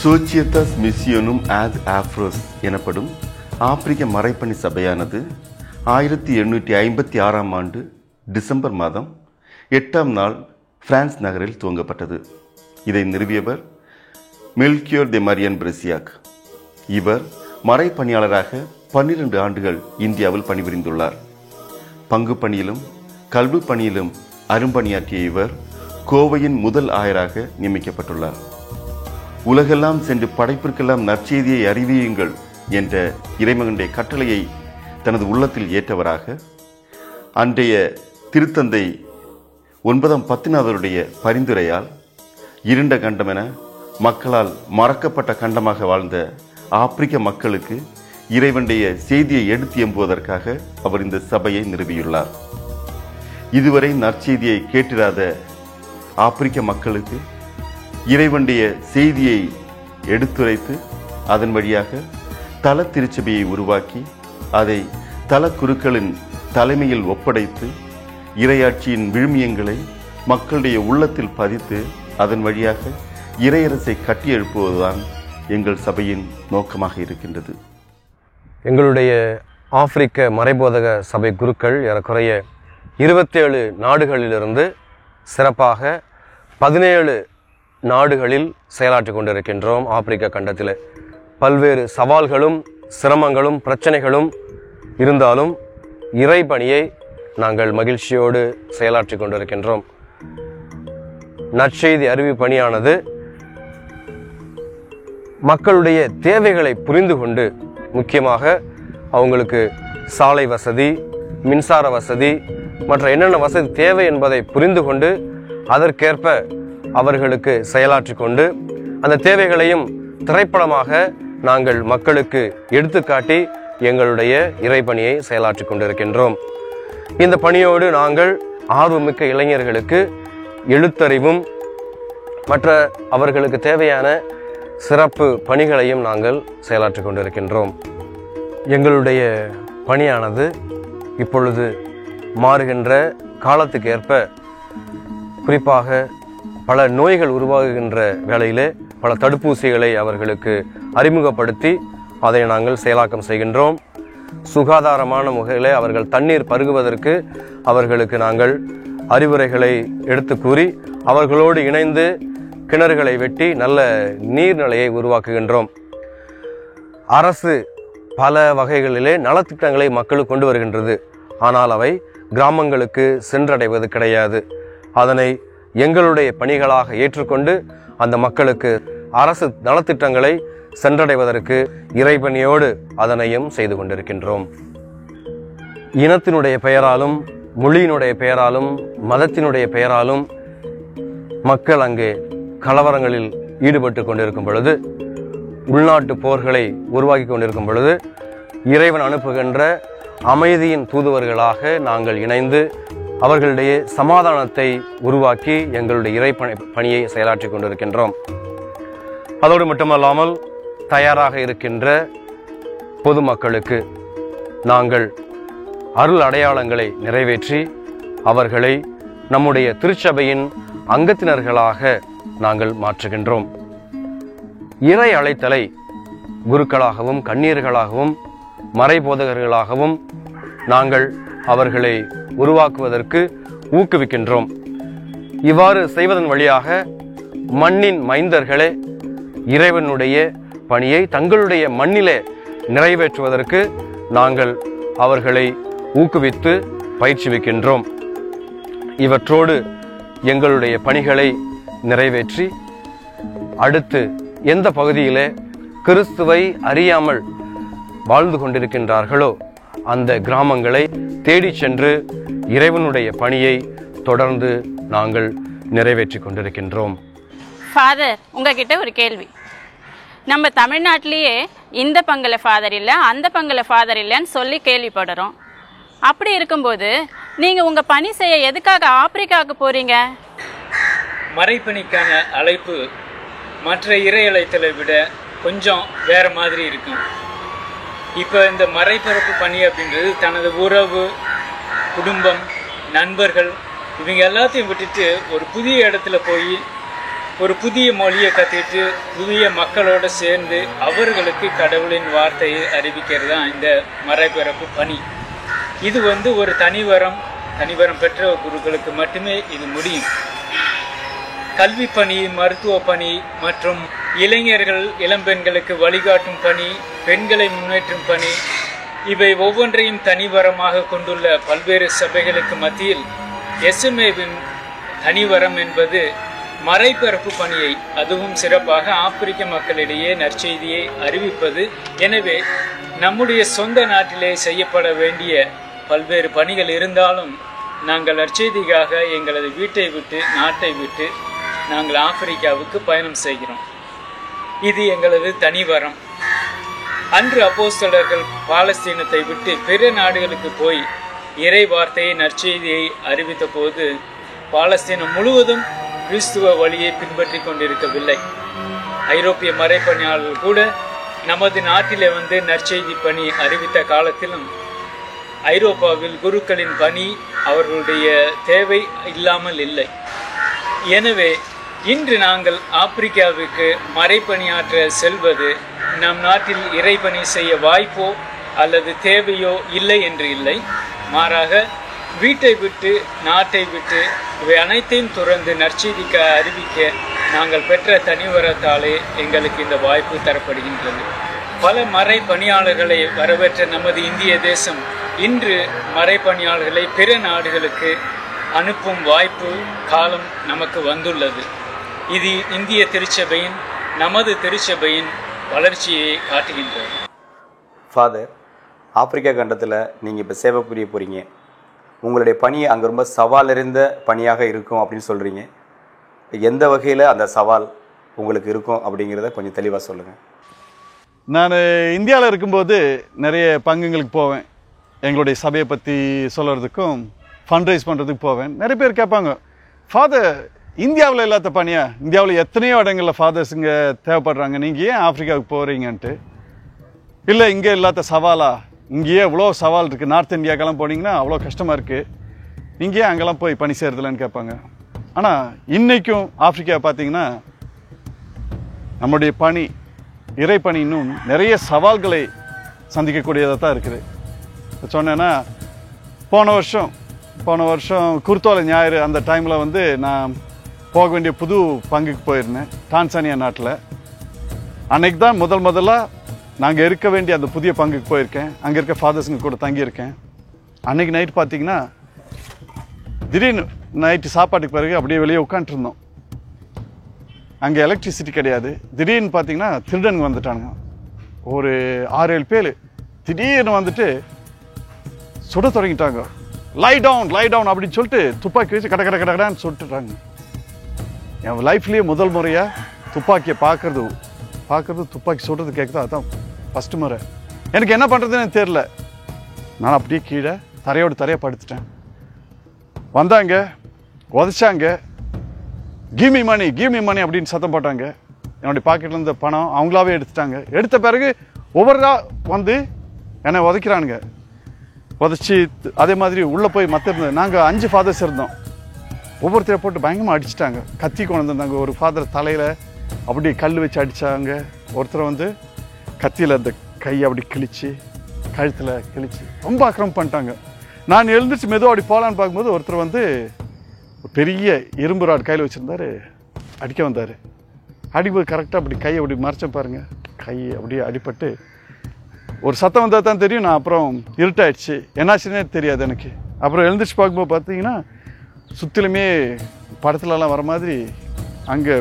சோசியத்தாஸ் மிஸ்யோனும் ஆத் ஆஃப்ரோஸ் எனப்படும் ஆப்பிரிக்க மறைப்பணி சபையானது 1856ஆம் ஆண்டு டிசம்பர் மாதம் 8ஆம் நாள் பிரான்ஸ் நகரில் துவங்கப்பட்டது. இதை நிறுவியவர் மெல்கியோர் de Marienne Bressiac. இவர் மறைப்பணியாளராக 12 ஆண்டுகள் இந்தியாவில் பணிபுரிந்துள்ளார். பங்கு பணியிலும் கல்வி பணியிலும் அரும்பணியாற்றிய இவர் கோவையின் முதல் ஆயராக நியமிக்கப்பட்டுள்ளார். உலகெல்லாம் சென்று படைப்பிற்கெல்லாம் நற்செய்தியை அறிவியுங்கள் என்ற இறைமகனுடைய கட்டளையை தனது உள்ளத்தில் ஏற்றவராக அன்றைய திருத்தந்தை 9ஆம் பத்திநாதருடைய பரிந்துரையால் இருண்ட கண்டம் என மக்களால் மறக்கப்பட்ட கண்டமாக வாழ்ந்த ஆப்பிரிக்க மக்களுக்கு இறைவனுடைய செய்தியை எடுத்து எம்புவதற்காக அவர் இந்த சபையை நிறுவியுள்ளார். இதுவரை நற்செய்தியை கேட்டிராத ஆப்பிரிக்க மக்களுக்கு இறைவனுடைய செய்தியை எடுத்துரைத்து அதன் வழியாக தல திருச்சபையை உருவாக்கி அதை தல குருக்களின் தலைமையில் ஒப்படைத்து இறையாட்சியின் விழுமியங்களை மக்களுடைய உள்ளத்தில் பதித்து அதன் வழியாக இறையரசை கட்டி எழுப்புவதுதான் எங்கள் சபையின் நோக்கமாக இருக்கின்றது. எங்களுடைய ஆப்பிரிக்க மறைபோதக சபை குருக்கள் ஏறக்குறைய 27 நாடுகளிலிருந்து சிறப்பாக 17 நாடுகளில் செயலாற்றி கொண்டிருக்கின்றோம். ஆப்பிரிக்க கண்டத்தில் பல்வேறு சவால்களும் சிரமங்களும் பிரச்சனைகளும் இருந்தாலும் இறை பணியை நாங்கள் மகிழ்ச்சியோடு செயலாற்றி கொண்டிருக்கின்றோம். நற்செய்தி அறிவு பணியானது மக்களுடைய தேவைகளை புரிந்து கொண்டு, முக்கியமாக அவங்களுக்கு சாலை வசதி, மின்சார வசதி மற்ற என்னென்ன வசதி தேவை என்பதை புரிந்து கொண்டு அதற்கேற்ப அவர்களுக்கு செயலாற்றி கொண்டு அந்த தேவைகளையும் திரைப்படமாக நாங்கள் மக்களுக்கு எடுத்துக்காட்டி எங்களுடைய இறைப்பணியை செயலாற்றி கொண்டிருக்கின்றோம். இந்த பணியோடு நாங்கள் ஆர்வமிக்க இளைஞர்களுக்கு எழுத்தறிவும் மற்ற அவர்களுக்கு தேவையான சிறப்பு பணிகளையும் நாங்கள் செயலாற்றி கொண்டிருக்கின்றோம். எங்களுடைய பணியானது இப்பொழுது மாறுகின்ற காலத்துக்கு ஏற்ப, குறிப்பாக பல நோய்கள் உருவாகுகின்ற வேளையிலே பல தடுப்பூசிகளை அவர்களுக்கு அறிமுகப்படுத்தி அதை நாங்கள் செயலாக்கம் செய்கின்றோம். சுகாதாரமான முறையிலே அவர்கள் தண்ணீர் பருகுவதற்கு அவர்களுக்கு நாங்கள் அறிவுரைகளை எடுத்து கூறி அவர்களோடு இணைந்து கிணறுகளை வெட்டி நல்ல நீர்நிலையை உருவாக்குகின்றோம். அரசு பல வகைகளிலே நலத்திட்டங்களை மக்களுக்கு கொண்டு வருகின்றது. ஆனால் அவை கிராமங்களுக்கு சென்றடைவது கிடையாது. அதனை எங்களுடைய பணிகளாக ஏற்றுக்கொண்டு அந்த மக்களுக்கு அரசு நலத்திட்டங்களை சென்றடைவதற்கு இறைபணியோடு அதனையும் செய்து கொண்டிருக்கின்றோம். இனத்தினுடைய பெயராலும் மொழியினுடைய பெயராலும் மதத்தினுடைய பெயராலும் மக்கள் அங்கே கலவரங்களில் ஈடுபட்டு கொண்டிருக்கும் பொழுது, உள்நாட்டு போர்களை உருவாக்கி கொண்டிருக்கும் பொழுது இறைவன் அனுப்புகின்ற அமைதியின் தூதுவர்களாக நாங்கள் இணைந்து அவர்களுடைய சமாதானத்தை உருவாக்கி எங்களுடைய இறை பணியை செயலாற்றி கொண்டிருக்கின்றோம். அதோடு மட்டுமல்லாமல் தயாராக இருக்கின்ற பொதுமக்களுக்கு நாங்கள் அருள் அடையாளங்களை நிறைவேற்றி அவர்களை நம்முடைய திருச்சபையின் அங்கத்தினர்களாக நாங்கள் மாற்றுகின்றோம். இறை அழைத்தலை குருக்களாகவும் கண்ணீர்களாகவும் மறைபோதகர்களாகவும் நாங்கள் அவர்களை உருவாக்குவதற்கு ஊக்குவிக்கின்றோம். இவ்வாறு செய்வதன் வழியாக மண்ணின் மைந்தர்களே இறைவனுடைய பணியை தங்களுடைய மண்ணிலே நிறைவேற்றுவதற்கு நாங்கள் அவர்களை ஊக்குவித்து பயிற்சிவிக்கின்றோம். இவற்றோடு எங்களுடைய பணிகளை நிறைவேற்றி அடுத்து எந்த பகுதியிலே கிறிஸ்துவை அறியாமல் வாழ்ந்து கொண்டிருக்கின்றார்களோ அந்த கிராமங்களை தேடி சென்று இறைவனுடைய பணியை தொடர்ந்து நாங்கள் நிறைவேற்றி கொண்டிருக்கின்றோம். ஃபாதர், உங்ககிட்ட ஒரு கேள்வி. நம்ம தமிழ்நாட்டிலேயே இந்த பங்குல ஃபாதர் இல்லை, அந்த பங்குல ஃபாதர் இல்லைன்னு சொல்லி கேள்விப்படுறோம். அப்படி இருக்கும்போது நீங்கள் உங்கள் பணி செய்ய எதுக்காக ஆப்பிரிக்காவுக்கு போகிறீங்க? மறைப்பணிக்கான அழைப்பு மற்ற இறை அழைத்தலை விட கொஞ்சம் வேறு மாதிரி இருக்கும். இப்போ இந்த மறைபரப்பு பணி அப்படின்றது தனது உறவு, குடும்பம், நண்பர்கள் இவங்க எல்லாத்தையும் விட்டுட்டு ஒரு புதிய இடத்துல போய் ஒரு புதிய மொழியை கற்றுக்கிட்டு புதிய மக்களோடு சேர்ந்து அவர்களுக்கு கடவுளின் வார்த்தையை அறிவிக்கிறது தான் இந்த மறைபிறப்பு பணி. இது ஒரு தனிவரம் பெற்ற குருக்களுக்கு மட்டுமே இது முடியும். கல்வி பணி, மருத்துவ பணி மற்றும் இளைஞர்கள் இளம்பெண்களுக்கு வழிகாட்டும் பணி, பெண்களை முன்னேற்றும் பணி, இவை ஒவ்வொன்றையும் தனிவரமாக கொண்டுள்ள பல்வேறு சபைகளுக்கு மத்தியில் எஸ்எம்ஏவின் தனிவரம் என்பது மறைபரப்பு பணியை, அதுவும் சிறப்பாக ஆப்பிரிக்க மக்களிடையே நற்செய்தியை அறிவிப்பது. எனவே நம்முடைய சொந்த நாட்டிலே செய்யப்பட வேண்டிய பல்வேறு பணிகள் இருந்தாலும் நாங்கள் நற்செய்திக்காக எங்களது வீட்டை விட்டு, நாட்டை விட்டு நாங்கள் ஆப்பிரிக்காவுக்கு பயணம் செய்கிறோம். இது எங்களது தனிவரம். அன்று அப்போஸ்தலர்கள் பாலஸ்தீனத்தை விட்டு பிற நாடுகளுக்கு போய் இறை வார்த்தையை, நற்செய்தியை அறிவித்த போது பாலஸ்தீனம் முழுவதும் கிறிஸ்துவ வழியை பின்பற்றி கொண்டிருக்கவில்லை. ஐரோப்பிய மறைப்பணியாளர்கள் கூட நமது நாட்டிலே நற்செய்தி பணி அறிவித்த காலத்திலும் ஐரோப்பாவில் குருக்களின் பணி அவர்களுடைய தேவை இல்லாமல் இல்லை. எனவே இன்று நாங்கள் ஆப்பிரிக்காவுக்கு மறைப்பணியாற்ற செல்வது நம் நாட்டில் இறைப்பணி செய்ய வாய்ப்போ அல்லது தேவையோ இல்லை என்று இல்லை. மாறாக வீட்டை விட்டு, நாட்டை விட்டு இவை அனைத்தையும் துறந்து நற்செய்திக்க அறிவிக்க நாங்கள் பெற்ற தனிவரத்தாலே எங்களுக்கு இந்த வாய்ப்பு தரப்படுகின்றது. பல மறை பணியாளர்களை வரவேற்ற நமது இந்திய தேசம் இன்று மறைப்பணியாளர்களை பிற நாடுகளுக்கு அனுப்பும் வாய்ப்பு காலம் நமக்கு வந்துள்ளது. இது இந்திய திருச்சபையின், நமது திருச்சபையின் வளர்ச்சியை காட்டுகின்றது. ஃபாதர், ஆப்பிரிக்கா கண்டத்தில் நீங்கள் இப்போ சேவை புரிய போகிறீங்க. உங்களுடைய பணி அங்கே ரொம்ப சவால் நிறைந்த பணியாக இருக்கும் அப்படின்னு சொல்கிறீங்க. எந்த வகையில் அந்த சவால் உங்களுக்கு இருக்கும் அப்படிங்கிறத கொஞ்சம் தெளிவாக சொல்லுங்கள். நான் இந்தியாவில் இருக்கும்போது நிறைய பங்குங்களுக்கு போவேன். எங்களுடைய சபையை பற்றி சொல்கிறதுக்கும் ஃபண்ட்ரைஸ் பண்ணுறதுக்கு போவேன். நிறைய பேர் கேட்பாங்க, ஃபாதர் இந்தியாவில் இல்லாத பணியா? இந்தியாவில் எத்தனையோ இடங்களில் ஃபாதர்ஸுங்க தேவைப்படுறாங்க, நீங்கள் ஏன் ஆப்பிரிக்காவுக்கு போகிறீங்கன்ட்டு. இல்லை, இங்கே இல்லாத சவாலா? இங்கேயே இவ்வளோ சவால் இருக்குது. நார்த் இந்தியாக்கெல்லாம் போனீங்கன்னா அவ்வளோ கஷ்டமாக இருக்குது, இங்கேயே அங்கெல்லாம் போய் பணி செய்கிறதுலன்னு கேட்பாங்க. ஆனால் இன்றைக்கும் ஆப்பிரிக்கா பார்த்தீங்கன்னா நம்முடைய பணி, இறைப்பணி இன்னும் நிறைய சவால்களை சந்திக்கக்கூடியதாக தான் இருக்குது. சொன்னேன்னா, போன வருஷம் குருத்தோலை ஞாயிறு அந்த டைமில் நான் போக வேண்டிய புது பங்குக்கு போயிருந்தேன், டான்சானியா நாட்டில். அன்னைக்கு தான் முதலாக நாங்கள் இருக்க வேண்டிய அந்த புதிய பங்குக்கு போயிருக்கேன். அங்கே இருக்க ஃபாதர்ஸுங்க கூட தங்கியிருக்கேன். அன்னைக்கு நைட்டு பார்த்தீங்கன்னா திடீர்னு நைட்டு சாப்பாட்டுக்கு பிறகு அப்படியே வெளியே உட்காந்துருந்தோம். அங்கே எலக்ட்ரிசிட்டி கிடையாது. திடீர்னு பார்த்தீங்கன்னா திருடனுங்க வந்துட்டானுங்க. ஒரு 6-7 பேர் திடீர்னு வந்துட்டு சுட தொடங்கிட்டாங்க. லை டவுன் அப்படின்னு சொல்லிட்டு துப்பாக்கி வச்சு கடன்னு சுட்டுட்டாங்க. என் லைஃப்லேயே முதல் முறையாக துப்பாக்கியை பார்க்கறது துப்பாக்கி சுடுறது கேட்குதோ அதுதான் ஃபஸ்ட்டு முறை. எனக்கு என்ன பண்ணுறதுன்னு தெரில. நான் அப்படியே கீழே தரையாக படுத்துட்டேன். வந்தாங்க, உதச்சாங்க, கிவ் மீ மணி அப்படின்னு சத்தம் போட்டாங்க. என்னுடைய பாக்கெட்டில் இருந்த பணம் அவங்களாவே எடுத்துட்டாங்க. எடுத்த பிறகு ஒவ்வொருத்தராக என்னை உதைக்கிறானுங்க. உதச்சி அதே மாதிரி உள்ளே போய் நாங்கள் 5 ஃபாதர்ஸ் இருந்தோம். ஒவ்வொருத்தரை போட்டு பயங்கரமாக அடிச்சிட்டாங்க. கத்தி கொண்டு வந்தாங்க. ஒரு ஃபாதர் தலையில் அப்படி கல் வச்சு அடித்தாங்க. ஒருத்தரை கத்தியில் அந்த கையை அப்படி கிழிச்சு, கழுத்தில் கிழிச்சு ரொம்ப அக்கிரமம் பண்ணிட்டாங்க. நான் எழுந்திரிச்சு மெதுவாக அப்படி போகலான்னு பார்க்கும்போது ஒருத்தர் பெரிய இரும்பு ராடு கையில் வச்சுருந்தாரு, அடிக்க வந்தார். அடிக்கும்போது கரெக்டாக அப்படி கையை அப்படி மறைச்சேன் பாருங்கள். கை அப்படியே அடிபட்டு ஒரு சத்தம் வந்தால் தான் தெரியும். நான் அப்புறம் இருட்டாயிடுச்சு, என்னாச்சுன்னே தெரியாது எனக்கு. அப்புறம் எழுந்திரிச்சு பார்க்கும்போது பார்த்தீங்கன்னா சுற்றிலுமே படத்துலலாம் வர மாதிரி அங்கே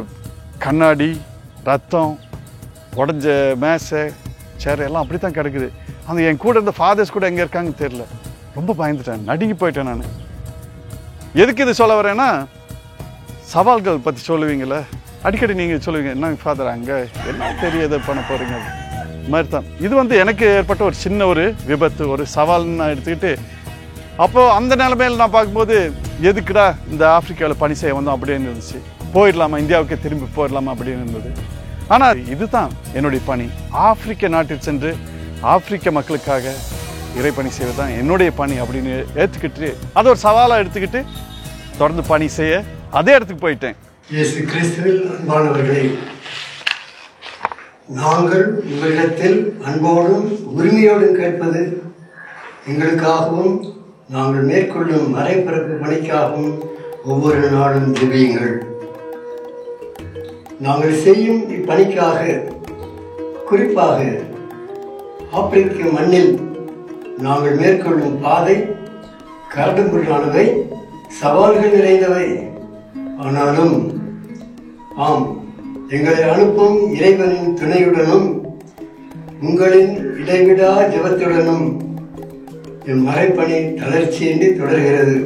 கண்ணாடி, ரத்தம், உடஞ்ச மேசை, சேர் எல்லாம் அப்படி தான் கிடக்குது. அந்த என் கூட இருந்த ஃபாதர்ஸ் கூட எங்கே இருக்காங்கன்னு தெரில. ரொம்ப பயந்துட்டேன், நடுங்கி போயிட்டேன் நான். எதுக்கு இது சொல்ல வரேன்னா, சவால்கள் பற்றி சொல்லுவீங்களே, அடிக்கடி நீங்கள் சொல்லுவீங்க, என்ன ஃபாதர் அங்கே என்ன தெரியாத பண்ண போகிறீங்க மாதிரி தான். இது எனக்கு ஏற்பட்ட ஒரு சின்ன ஒரு விபத்து, ஒரு சவால்னு நான் எடுத்துக்கிட்டு, அப்போது அந்த நிலைமையில் நான் பார்க்கும்போது எதுக்குடா இந்த ஆப்பிரிக்காவில் பணி செய்ய வந்தோம் அப்படின்னு இருந்துச்சு. போயிடலாமா, இந்தியாவுக்கே திரும்பி போயிடலாமா அப்படின்னு இருந்தது. ஆனால் இதுதான் என்னுடைய பணி. ஆப்பிரிக்க நாட்டில் சென்று ஆப்பிரிக்க மக்களுக்காக இறைப்பணி செய்வது தான் என்னுடைய பணி அப்படின்னு ஏற்றுக்கிட்டு, அதை ஒரு சவாலாக எடுத்துக்கிட்டு தொடர்ந்து பணி செய்ய அதே இடத்துக்கு போயிட்டேன். இயேசு கிறிஸ்துவில் அன்பானவர்களே, நாங்கள் உங்களிடத்தில் அன்போடும் உரிமையோடும் கேட்பது எங்களுக்காகவும் நாங்கள் மேற்கொள்ளும் மறைபரப்பு பணிக்காகவும் ஒவ்வொரு நாளும் ஜெபியுங்கள். நாங்கள் செய்யும் இப்பணிக்காக குறிப்பாக ஆப்பிரிக்க மண்ணில் நாங்கள் மேற்கொள்ளும் பாதை கரடுமுரடானவை, சவால்கள் நிறைந்தவை. ஆனாலும் ஆம், எங்களை அனுப்பும் இறைவனின் துணையுடனும் உங்களின் இடைவிடா ஜெபத்துடனும் என் மறைப்பணி தளர்ச்சியின்றி தொடர்கிறது.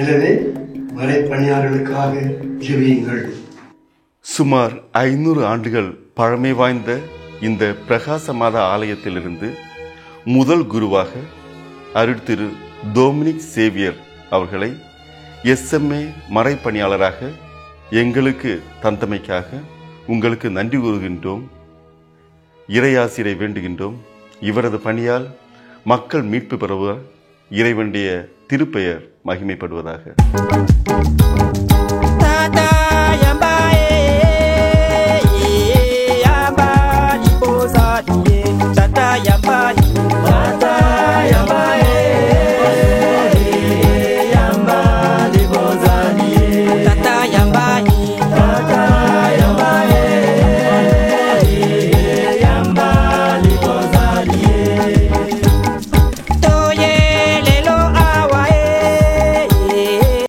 எனவே மறைப்பணியாளர்களுக்காக ஜெபியுங்கள். சுமார் 500 ஆண்டுகள் பழமை வாய்ந்த இந்த பிரகாச மாதா ஆலயத்திலிருந்து முதல் குருவாக அருட்திரு டொமினிக் சேவியர் அவர்களை SMA மறைப்பணியாளராக எங்களுக்கு தந்தமைக்காக உங்களுக்கு நன்றி கூறுகின்றோம். இறையாசிரை வேண்டுகின்றோம். இவரது பணியால் மக்கள் மீட்பு பெறுவர். இறைவனுடைய திருப்பெயர் மகிமைப்படுவதாக.